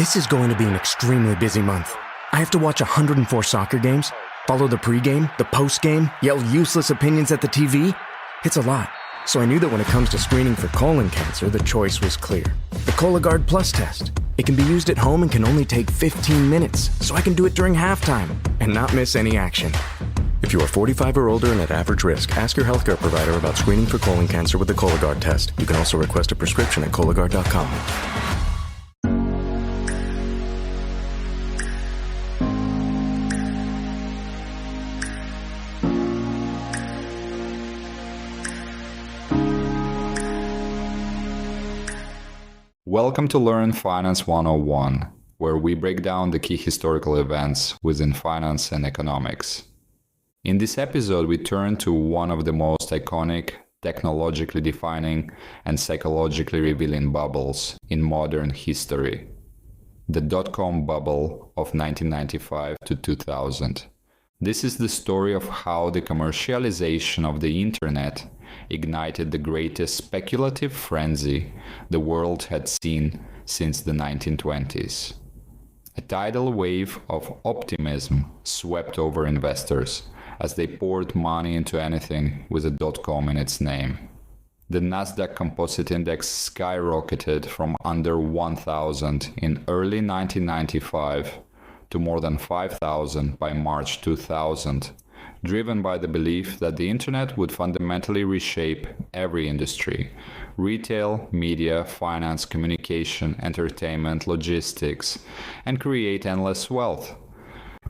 This is going to be an extremely busy month. I have to watch 104 soccer games, follow the pregame, the postgame, yell useless opinions at the TV. It's a lot. So I knew that when it comes to screening for colon cancer, the choice was clear. The Cologuard Plus test. It can be used at home and can only take 15 minutes, so I can do it during halftime and not miss any action. If you are 45 or older and at average risk, ask your healthcare provider about screening for colon cancer with the Cologuard test. You can also request a prescription at Cologuard.com. Welcome to Learn Finance 101, where we break down the key historical events within finance and economics. In this episode, we turn to one of the most iconic, technologically defining, and psychologically revealing bubbles in modern history, the dot-com bubble of 1995 to 2000. This is the story of how the commercialization of the internet ignited the greatest speculative frenzy the world had seen since the 1920s. A tidal wave of optimism swept over investors as they poured money into anything with a .com in its name. The Nasdaq Composite Index skyrocketed from under 1,000 in early 1995 to more than 5,000 by March 2000, driven by the belief that the internet would fundamentally reshape every industry: retail, media, finance, communication, entertainment, logistics, and create endless wealth.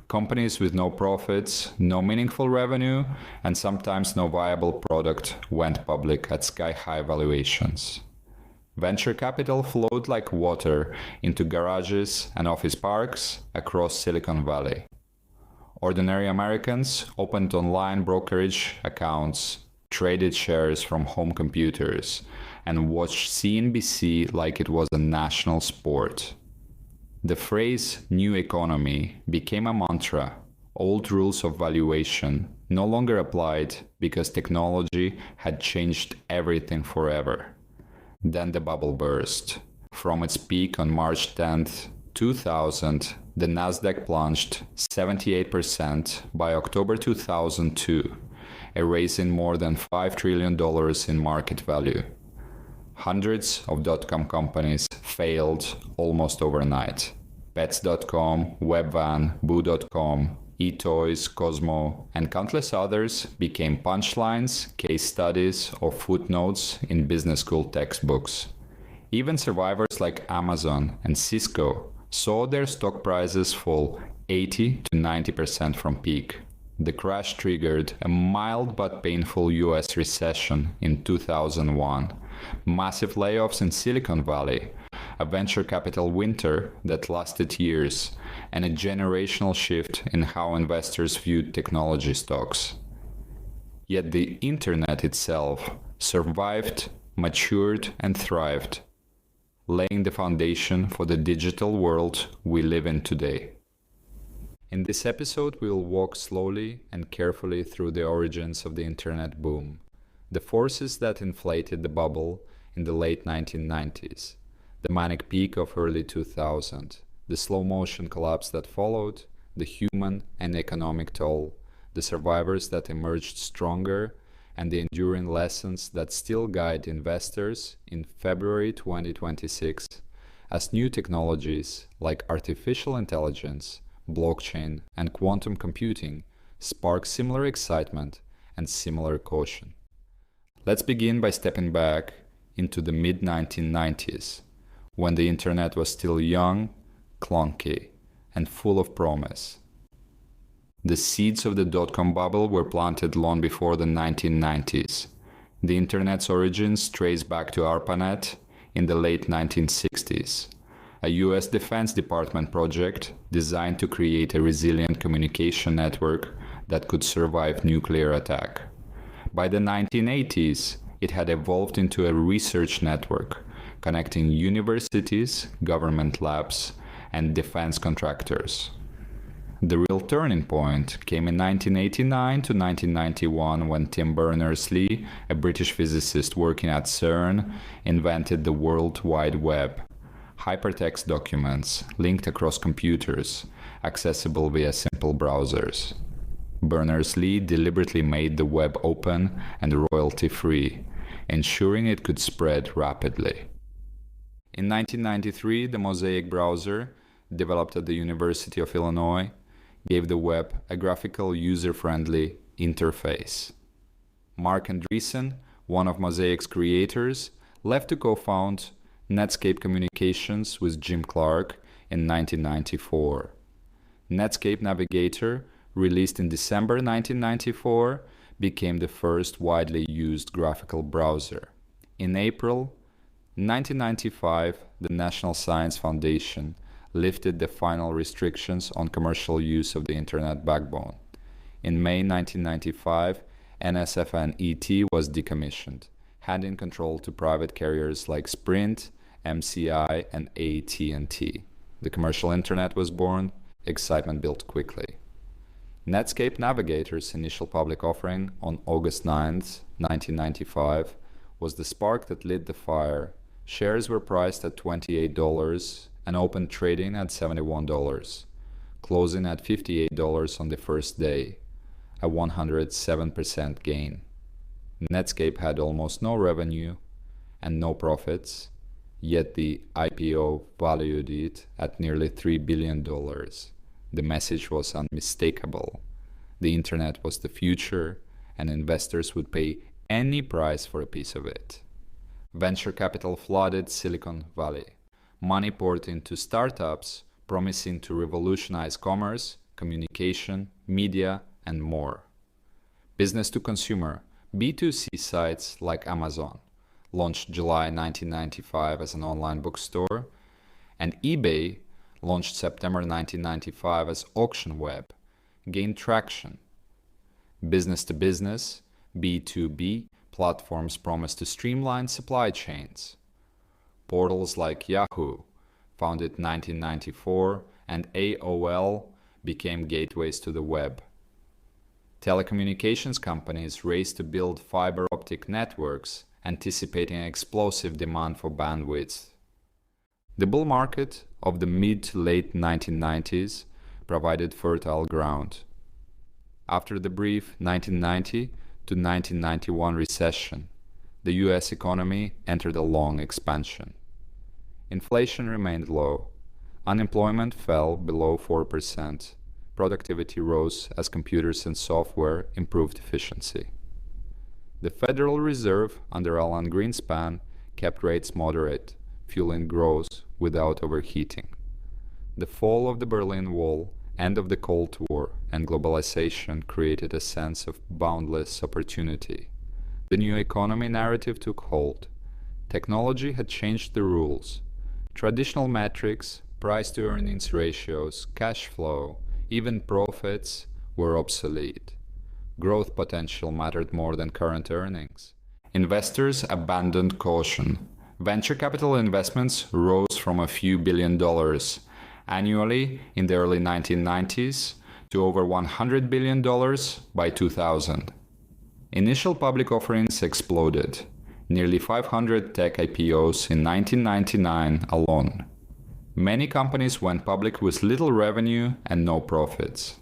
Companies with no profits, no meaningful revenue, and sometimes no viable product went public at sky-high valuations. Venture capital flowed like water into garages and office parks across Silicon Valley. Ordinary Americans opened online brokerage accounts, traded shares from home computers, and watched CNBC like it was a national sport. The phrase "new economy" became a mantra. Old rules of valuation no longer applied because technology had changed everything forever. Then the bubble burst. From its peak on March 10th, 2000, the Nasdaq plunged 78% by October 2002, erasing more than $5 trillion in market value. Hundreds of dot-com companies failed almost overnight. Pets.com, Webvan, Boo.com, eToys, Cosmo, and countless others became punchlines, case studies, or footnotes in business school textbooks. Even survivors like Amazon and Cisco saw their stock prices fall 80 to 90% from peak. The crash triggered a mild but painful US recession in 2001, massive layoffs in Silicon Valley, a venture capital winter that lasted years, and a generational shift in how investors viewed technology stocks. Yet the internet itself survived, matured, and thrived, laying the foundation for the digital world we live in today. In this episode, we will walk slowly and carefully through the origins of the internet boom, the forces that inflated the bubble in the late 1990s, the manic peak of early 2000, the slow-motion collapse that followed, the human and economic toll, the survivors that emerged stronger, and the enduring lessons that still guide investors in February 2026 as new technologies like artificial intelligence, blockchain, and quantum computing spark similar excitement and similar caution. Let's begin by stepping back into the mid-1990s, when the internet was still young, clunky, and full of promise. The seeds of the dot-com bubble were planted long before the 1990s. The internet's origins trace back to ARPANET in the late 1960s, a US Defense Department project designed to create a resilient communication network that could survive nuclear attack. By the 1980s, it had evolved into a research network connecting universities, government labs, and defense contractors. The real turning point came in 1989 to 1991 when Tim Berners-Lee, a British physicist working at CERN, invented the World Wide Web, hypertext documents linked across computers, accessible via simple browsers. Berners-Lee deliberately made the web open and royalty-free, ensuring it could spread rapidly. In 1993, the Mosaic browser, developed at the University of Illinois, gave the web a graphical, user-friendly interface. Mark Andreessen, one of Mosaic's creators, left to co-found Netscape Communications with Jim Clark in 1994. Netscape Navigator, released in December 1994, became the first widely used graphical browser. In April 1995, the National Science Foundation lifted the final restrictions on commercial use of the Internet backbone. In May 1995, NSFN-ET was decommissioned, handing control to private carriers like Sprint, MCI, and AT&T. The commercial Internet was born, excitement built quickly. Netscape Navigator's initial public offering on August 9, 1995, was the spark that lit the fire. Shares were priced at $28 and opened trading at $71, closing at $58 on the first day, a 107% gain. Netscape had almost no revenue and no profits, yet the IPO valued it at nearly $3 billion. The message was unmistakable. The Internet was the future, and investors would pay any price for a piece of it. Venture capital flooded Silicon Valley. Money poured into startups, promising to revolutionize commerce, communication, media, and more. Business to consumer, B2C sites like Amazon, launched July 1995 as an online bookstore, and eBay, launched September 1995 as auction web, gained traction. Business to business, B2B, platforms promised to streamline supply chains. Portals like Yahoo, founded 1994, and AOL became gateways to the web. Telecommunications companies raced to build fiber optic networks, anticipating explosive demand for bandwidth. The bull market of the mid to late 1990s provided fertile ground. After the brief 1990 to 1991 recession, the US economy entered a long expansion. Inflation remained low. Unemployment fell below 4%. Productivity rose as computers and software improved efficiency. The Federal Reserve, under Alan Greenspan, kept rates moderate, fueling growth without overheating. The fall of the Berlin Wall, end of the Cold War, and globalization created a sense of boundless opportunity. The new economy narrative took hold. Technology had changed the rules. Traditional metrics, price-to-earnings ratios, cash flow, even profits were obsolete. Growth potential mattered more than current earnings. Investors abandoned caution. Venture capital investments rose from a few $billion annually in the early 1990s to over $100 billion by 2000. Initial public offerings exploded. Nearly 500 tech IPOs in 1999 alone. Many companies went public with little revenue and no profits.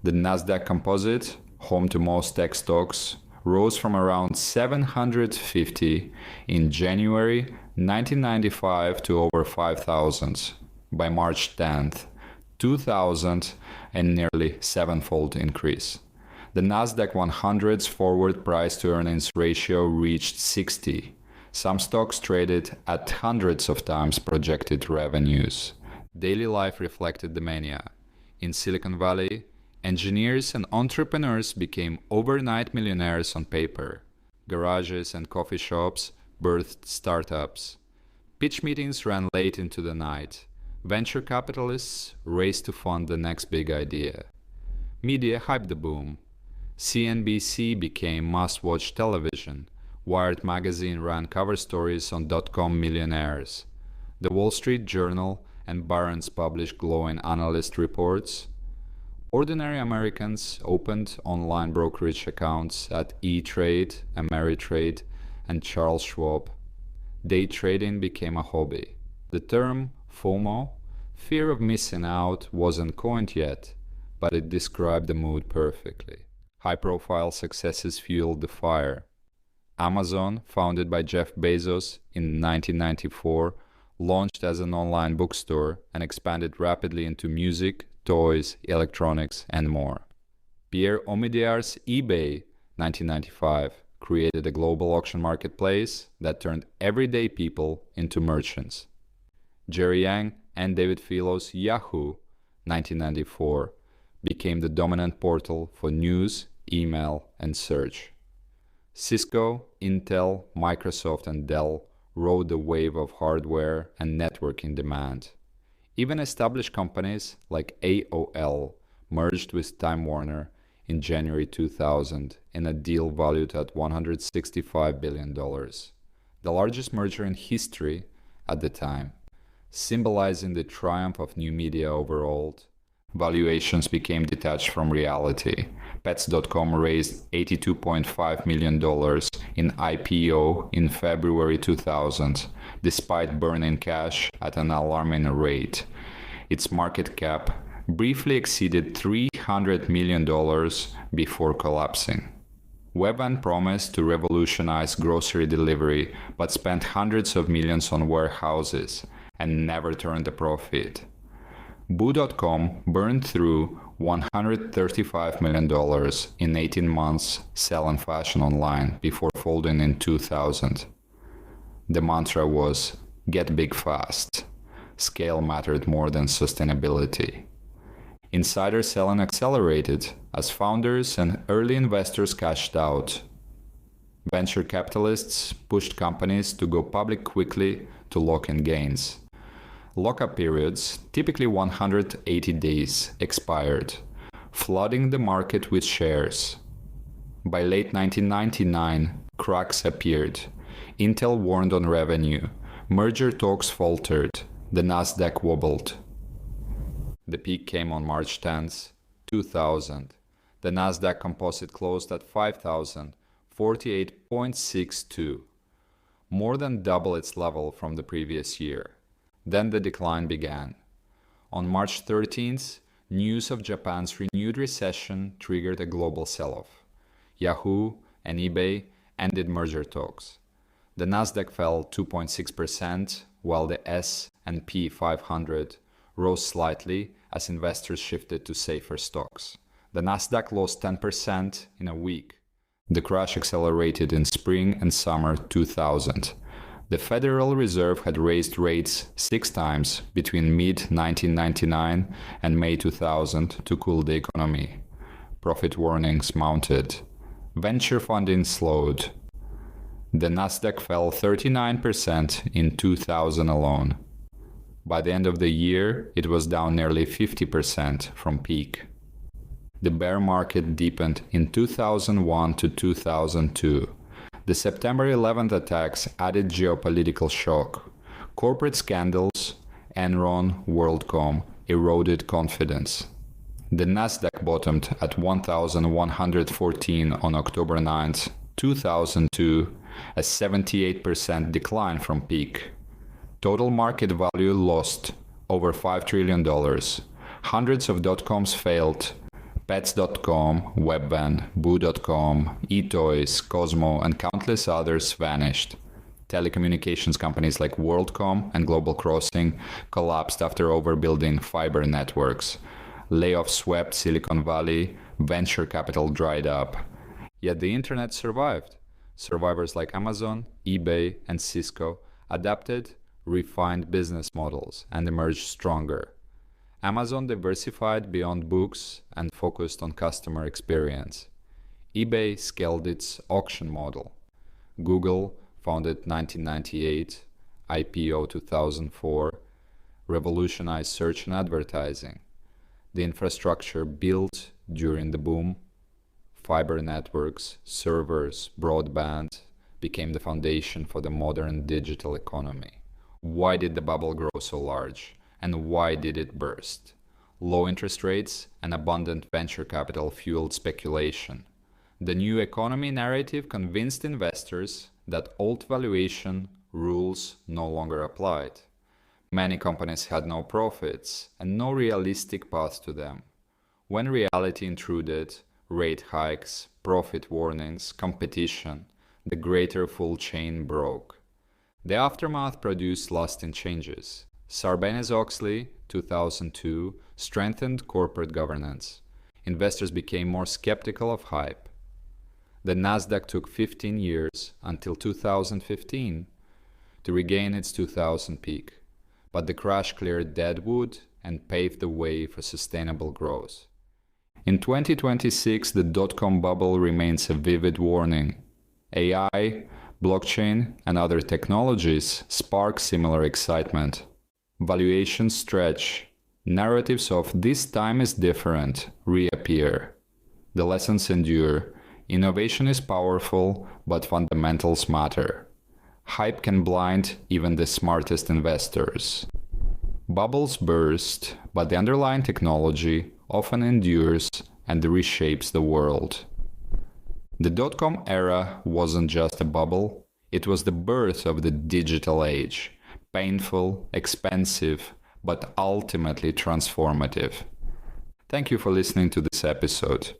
The Nasdaq Composite, home to most tech stocks, rose from around 750 in January 1995 to over 5,000 by March 10th, 2000, and nearly sevenfold increase. The Nasdaq 100's forward price-to-earnings ratio reached 60. Some stocks traded at hundreds of times projected revenues. Daily life reflected the mania. In Silicon Valley, engineers and entrepreneurs became overnight millionaires on paper. Garages and coffee shops birthed startups. Pitch meetings ran late into the night. Venture capitalists raced to fund the next big idea. Media hyped the boom. CNBC became must-watch television. Wired magazine ran cover stories on dot-com millionaires. The Wall Street Journal and Barron's published glowing analyst reports. Ordinary Americans opened online brokerage accounts at E-Trade, Ameritrade, and Charles Schwab. Day trading became a hobby. The term FOMO, fear of missing out, wasn't coined yet, but it described the mood perfectly. High-profile successes fueled the fire. Amazon, founded by Jeff Bezos in 1994, launched as an online bookstore and expanded rapidly into music, toys, electronics, and more. Pierre Omidyar's eBay, 1995, created a global auction marketplace that turned everyday people into merchants. Jerry Yang and David Filo's Yahoo, 1994, became the dominant portal for news, email, and search. Cisco, Intel, Microsoft, and Dell rode the wave of hardware and networking demand. Even established companies like AOL merged with Time Warner in January 2000 in a deal valued at $165 billion, the largest merger in history at the time. Symbolizing the triumph of new media over old, valuations became detached from reality. Pets.com raised $82.5 million in IPO in February 2000, despite burning cash at an alarming rate. Its market cap briefly exceeded $300 million before collapsing. Webvan promised to revolutionize grocery delivery, but spent hundreds of millions on warehouses and never turned a profit. Boo.com burned through $135 million in 18 months selling fashion online before folding in 2000. The mantra was, get big fast. Scale mattered more than sustainability. Insider selling accelerated as founders and early investors cashed out. Venture capitalists pushed companies to go public quickly to lock in gains. Lockup periods, typically 180 days, expired, flooding the market with shares. By late 1999, cracks appeared. Intel warned on revenue. Merger talks faltered. The Nasdaq wobbled. The peak came on March 10, 2000. The Nasdaq Composite closed at 5,048.62, more than double its level from the previous year. Then the decline began. On March 13th, news of Japan's renewed recession triggered a global sell-off. Yahoo and eBay ended merger talks. The Nasdaq fell 2.6%, while the S&P 500 rose slightly as investors shifted to safer stocks. The Nasdaq lost 10% in a week. The crash accelerated in spring and summer 2000. The Federal Reserve had raised rates 6 times between mid-1999 and May 2000 to cool the economy. Profit warnings mounted. Venture funding slowed. The Nasdaq fell 39% in 2000 alone. By the end of the year, it was down nearly 50% from peak. The bear market deepened in 2001 to 2002. The September 11th attacks added geopolitical shock. Corporate scandals, Enron, WorldCom, eroded confidence. The Nasdaq bottomed at 1,114 on October 9th, 2002, a 78% decline from peak. Total market value lost over $5 trillion. Hundreds of dot-coms failed. Pets.com, Webvan, Boo.com, eToys, Cosmo, and countless others vanished. Telecommunications companies like WorldCom and Global Crossing collapsed after overbuilding fiber networks. Layoffs swept Silicon Valley, venture capital dried up. Yet the internet survived. Survivors like Amazon, eBay, and Cisco adapted, refined business models, and emerged stronger. Amazon diversified beyond books and focused on customer experience. eBay scaled its auction model. Google, founded 1998, IPO 2004, revolutionized search and advertising. The infrastructure built during the boom, fiber networks, servers, broadband, became the foundation for the modern digital economy. Why did the bubble grow so large? And why did it burst? Low interest rates and abundant venture capital fueled speculation. The new economy narrative convinced investors that old valuation rules no longer applied. Many companies had no profits and no realistic path to them. When reality intruded, rate hikes, profit warnings, competition, the greater food chain broke. The aftermath produced lasting changes. Sarbanes-Oxley, 2002, strengthened corporate governance. Investors became more skeptical of hype. The Nasdaq took 15 years, until 2015, to regain its 2000 peak. But the crash cleared deadwood and paved the way for sustainable growth. In 2026, the dot-com bubble remains a vivid warning. AI, blockchain, and other technologies spark similar excitement. Valuations stretch. Narratives of "this time is different" reappear. The lessons endure. Innovation is powerful, but fundamentals matter. Hype can blind even the smartest investors. Bubbles burst, but the underlying technology often endures and reshapes the world. The dot-com era wasn't just a bubble, it was the birth of the digital age. Painful, expensive, but ultimately transformative. Thank you for listening to this episode.